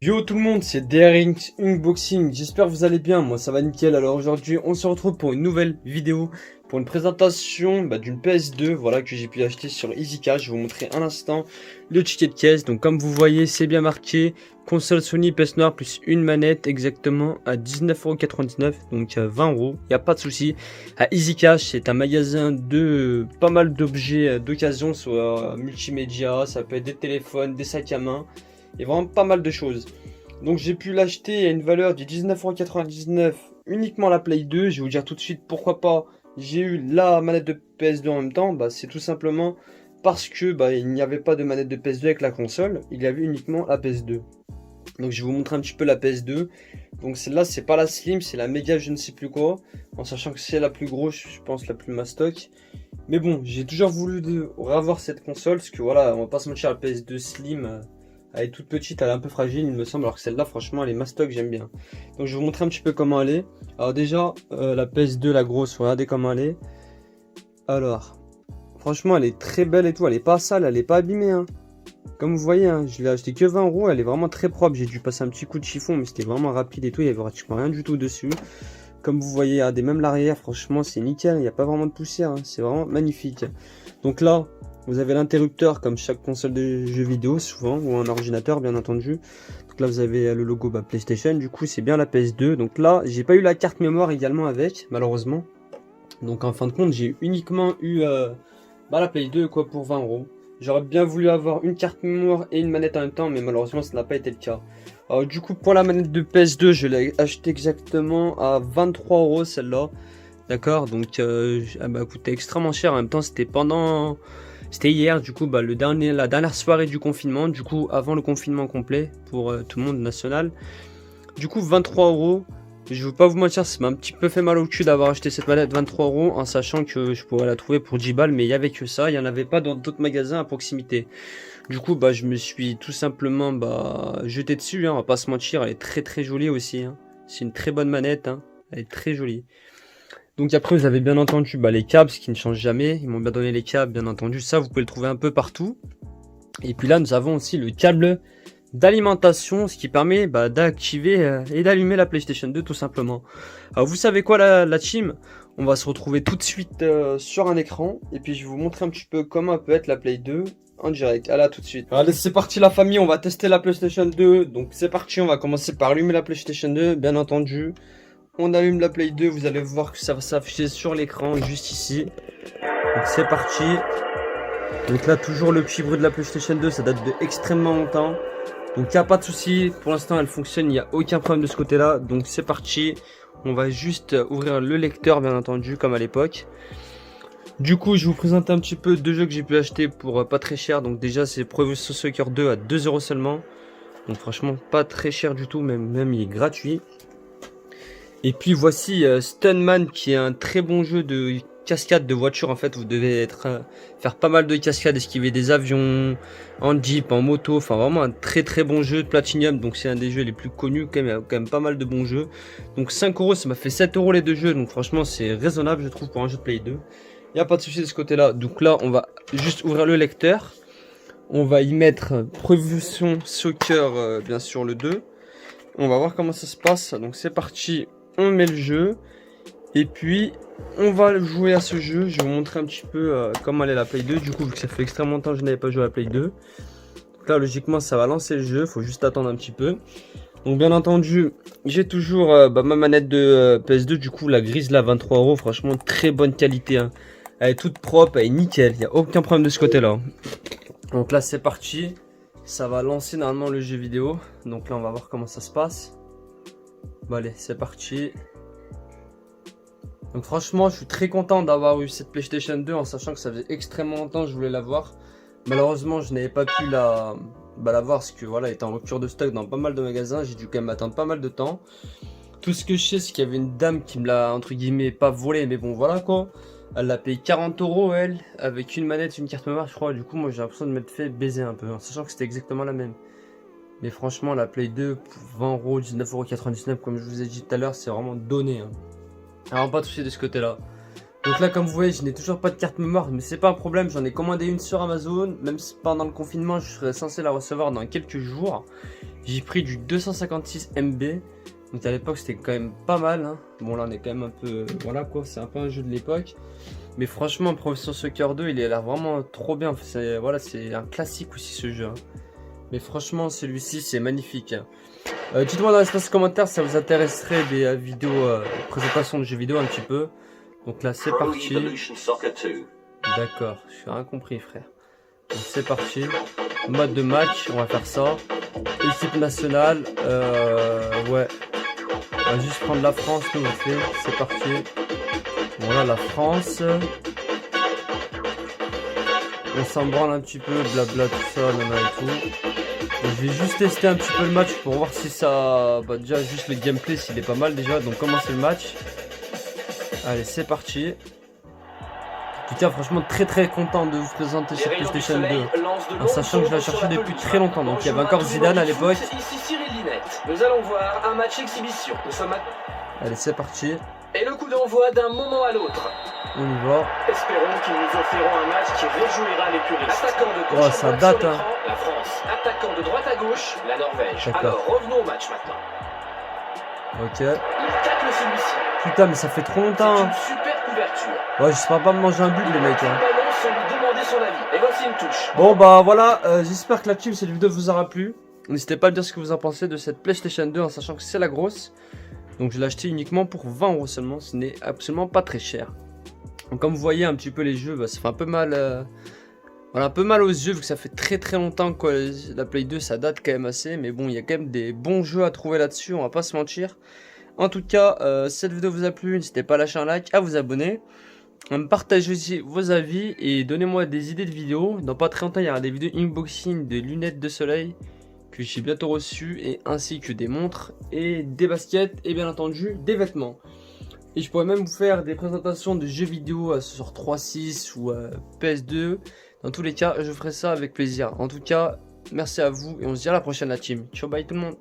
Yo tout le monde, c'est Daring Unboxing, j'espère que vous allez bien, moi ça va nickel. Alors aujourd'hui on se retrouve pour une nouvelle vidéo, pour une présentation d'une PS2, voilà, que j'ai pu acheter sur EasyCash. Je vais vous montrer un instant le ticket de caisse. Donc comme vous voyez, c'est bien marqué console Sony PS Noir plus une manette, exactement à 19,99€, donc à 20€, il n'y a pas de souci. À EasyCash, c'est un magasin de pas mal d'objets d'occasion, soit multimédia, ça peut être des téléphones, des sacs à main, et vraiment pas mal de choses. Donc j'ai pu l'acheter à une valeur de 19,99€ uniquement la Play 2. Je vais vous dire tout de suite pourquoi pas j'ai eu la manette de PS2 en même temps. C'est tout simplement parce que il n'y avait pas de manette de PS2 avec la console, il y avait uniquement la PS2. Donc je vais vous montrer un petit peu la PS2. Donc celle-là, c'est pas la Slim, c'est la méga je ne sais plus quoi, en sachant que c'est la plus grosse, je pense la plus mastoc. Mais bon, j'ai toujours voulu revoir cette console, parce que voilà, on va pas se mentir, la PS2 Slim, elle est toute petite, elle est un peu fragile il me semble, alors que celle-là franchement elle est mastoc, j'aime bien. Donc je vais vous montrer un petit peu comment elle est. Alors déjà, la PS2, la grosse, regardez comment elle est. Alors, franchement elle est très belle et tout, elle est pas sale, elle est pas abîmée, hein. Comme vous voyez, hein, je l'ai acheté que 20€, elle est vraiment très propre. J'ai dû passer un petit coup de chiffon, mais c'était vraiment rapide et tout, il y avait pratiquement rien du tout dessus. Comme vous voyez, regardez, même l'arrière, franchement c'est nickel, il n'y a pas vraiment de poussière, hein. C'est vraiment magnifique. Donc là, vous avez l'interrupteur comme chaque console de jeux vidéo souvent, ou un ordinateur bien entendu. Donc là vous avez le logo PlayStation, du coup c'est bien la PS2. Donc là j'ai pas eu la carte mémoire également avec, malheureusement. Donc en fin de compte j'ai uniquement eu la Play 2 quoi pour 20€. J'aurais bien voulu avoir une carte mémoire et une manette en même temps, mais malheureusement ça n'a pas été le cas. Alors du coup pour la manette de PS2 je l'ai acheté exactement à 23€ celle-là. D'accord, donc elle m'a coûté extrêmement cher. En même temps c'était hier, du coup la dernière soirée du confinement, du coup avant le confinement complet pour tout le monde national. Du coup 23€, je veux pas vous mentir, ça m'a un petit peu fait mal au cul d'avoir acheté cette manette 23€ en sachant que je pourrais la trouver pour 10 balles, mais il y avait que ça, il y en avait pas dans d'autres magasins à proximité. Du coup je me suis tout simplement jeté dessus, hein, on va pas se mentir, elle est très très jolie aussi, hein. C'est une très bonne manette, hein, elle est très jolie. Donc après vous avez bien entendu les câbles, ce qui ne change jamais, ils m'ont bien donné les câbles bien entendu, ça vous pouvez le trouver un peu partout. Et puis là nous avons aussi le câble d'alimentation, ce qui permet d'activer et d'allumer la PlayStation 2 tout simplement. Alors vous savez quoi la team, on va se retrouver tout de suite sur un écran, et puis je vais vous montrer un petit peu comment peut être la Play 2 en direct. Allez, tout de suite. Allez, c'est parti la famille, on va tester la PlayStation 2. Donc c'est parti, on va commencer par allumer la PlayStation 2 bien entendu. On allume la Play 2, vous allez voir que ça va s'afficher sur l'écran juste ici. Donc c'est parti. Donc là toujours le petit bruit de la PlayStation 2, ça date de extrêmement longtemps. Donc il n'y a pas de souci, pour l'instant elle fonctionne, il n'y a aucun problème de ce côté là. Donc c'est parti, on va juste ouvrir le lecteur bien entendu comme à l'époque. Du coup je vous présente un petit peu deux jeux que j'ai pu acheter pour pas très cher. Donc déjà c'est Pro Evolution Soccer 2 à 2€ seulement. Donc franchement pas très cher du tout, même il est gratuit. Et puis voici Stuntman, qui est un très bon jeu de cascade de voiture. En fait vous devez faire pas mal de cascades, esquiver des avions, en jeep, en moto, enfin vraiment un très très bon jeu de Platinum. Donc c'est un des jeux les plus connus, il y a quand même pas mal de bons jeux. Donc 5€, ça m'a fait 7€ les deux jeux, donc franchement c'est raisonnable je trouve pour un jeu de Play 2. Il n'y a pas de souci de ce côté là. Donc là on va juste ouvrir le lecteur, on va y mettre Pro Evolution Soccer bien sûr le 2. On va voir comment ça se passe, donc c'est parti. On met le jeu et puis on va jouer à ce jeu. Je vais vous montrer un petit peu comment elle est la Play 2. Du coup vu que ça fait extrêmement longtemps que je n'avais pas joué à la Play 2. Donc là logiquement ça va lancer le jeu, faut juste attendre un petit peu. Donc bien entendu j'ai toujours ma manette de PS2, du coup la grise là 23€, franchement très bonne qualité, hein. Elle est toute propre, elle est nickel, il n'y a aucun problème de ce côté là. Donc là c'est parti, ça va lancer normalement le jeu vidéo. Donc là on va voir comment ça se passe. Bon allez, c'est parti. Donc franchement, je suis très content d'avoir eu cette PlayStation 2 en sachant que ça faisait extrêmement longtemps que je voulais l'avoir. Malheureusement, je n'avais pas pu l'avoir parce que voilà, elle était en rupture de stock dans pas mal de magasins. J'ai dû quand même attendre pas mal de temps. Tout ce que je sais, c'est qu'il y avait une dame qui me l'a entre guillemets pas volé, mais bon voilà quoi. Elle l'a payé 40€ elle, avec une manette, une carte mémoire je crois. Du coup, moi j'ai l'impression de m'être fait baiser un peu, en sachant que c'était exactement la même. Mais franchement la Play 2 pour 20€, 19,99€ comme je vous ai dit tout à l'heure, c'est vraiment donné, hein. Alors pas de souci de ce côté là. Donc là comme vous voyez je n'ai toujours pas de carte mémoire, mais c'est pas un problème, j'en ai commandé une sur Amazon. Même si pendant le confinement je serais censé la recevoir dans quelques jours. J'ai pris du 256 MB. Donc à l'époque c'était quand même pas mal. Hein. Bon là on est quand même un peu... Voilà quoi, c'est un peu un jeu de l'époque. Mais franchement, Professor Soccer 2, il a l'air vraiment trop bien. Voilà, c'est un classique aussi ce jeu. Hein. Mais franchement, celui-ci c'est magnifique. Hein. Dites-moi dans l'espace commentaire si ça vous intéresserait des vidéos, présentation de jeux vidéo un petit peu. Donc là c'est parti. D'accord, je suis rien compris frère. Donc c'est parti. Mode de match, on va faire ça. Équipe nationale, ouais. On va juste prendre la France, nous on fait. C'est parti. Voilà la France. On s'en branle un petit peu, blabla tout ça, nana et tout. Et je vais juste tester un petit peu le match pour voir si ça... Bah déjà juste le gameplay s'il est pas mal déjà. Donc commencer le match. Allez c'est parti. Putain franchement très content de vous présenter cette PlayStation 2. En sachant que je la cherchais depuis très longtemps. Donc il y avait encore Zidane à l'époque. Nous allons voir un match exhibition. Allez c'est parti. Et le coup d'envoi d'un moment à l'autre. On y va. Espérons qu'ils nous offriront un match qui réjouira les puristes. Attaquant de gauche ça date hein. La France. Attaquant de droite à gauche, la Norvège. Alors revenons au match maintenant. Ok. Il tacle celui-ci. Putain mais ça fait trop longtemps. C'est une super couverture. Ouais j'espère pas me manger un but les mecs. Hein. Ballon sans lui demander son avis. Et voici une touche. Bon bah voilà, j'espère que la team cette vidéo vous aura plu. N'hésitez pas à me dire ce que vous en pensez de cette PlayStation 2 en sachant que c'est la grosse. Donc je l'ai acheté uniquement pour 20 € seulement, ce n'est absolument pas très cher. Donc comme vous voyez un petit peu les jeux, bah, ça fait un peu mal, voilà, un peu mal aux yeux vu que ça fait très longtemps quoi. La Play 2 ça date quand même assez, mais bon il y a quand même des bons jeux à trouver là-dessus, on va pas se mentir. En tout cas, si cette vidéo vous a plu, n'hésitez pas à lâcher un like, à vous abonner, à me partager aussi vos avis et donnez-moi des idées de vidéos. Dans pas très longtemps il y aura des vidéos unboxing de lunettes de soleil que j'ai bientôt reçu et ainsi que des montres et des baskets et bien entendu des vêtements. Et je pourrais même vous faire des présentations de jeux vidéo sur 3.6 ou PS2. Dans tous les cas, je ferai ça avec plaisir. En tout cas, merci à vous et on se dit à la prochaine la team. Ciao bye tout le monde.